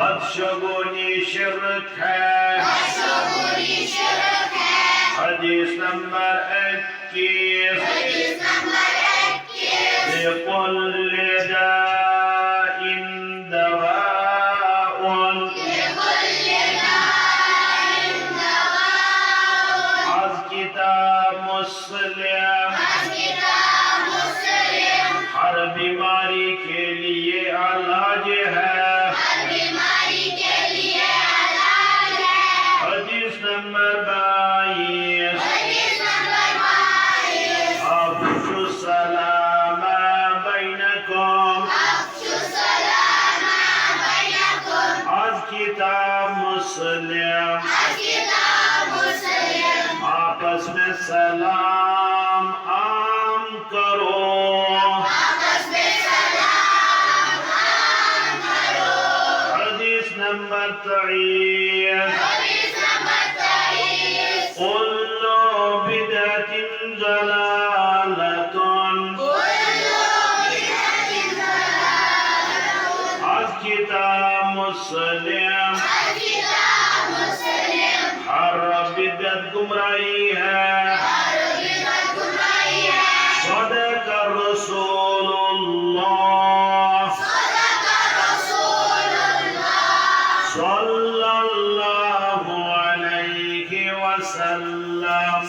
बदशगुनी शिरक है। हदीस नंबर 21 लिकुल्लि दाइन दवाउन। आज किताब मुस्लिम हर बीमारी के लिए इलाज है। हदीस नंबर 22 अफ्शु सलाम बैनकुम। आज किताब मुस्लिम आपस में सलाम आम करो। हदीस नंबर 23 कुल्लु बिदअतिन ज़लालतुन। आज किताब मुस्लिम हर बिदअत गुमराही है। सदक रसूलुल्लाह सल्लल्लाहु अलैहि वसल्लम।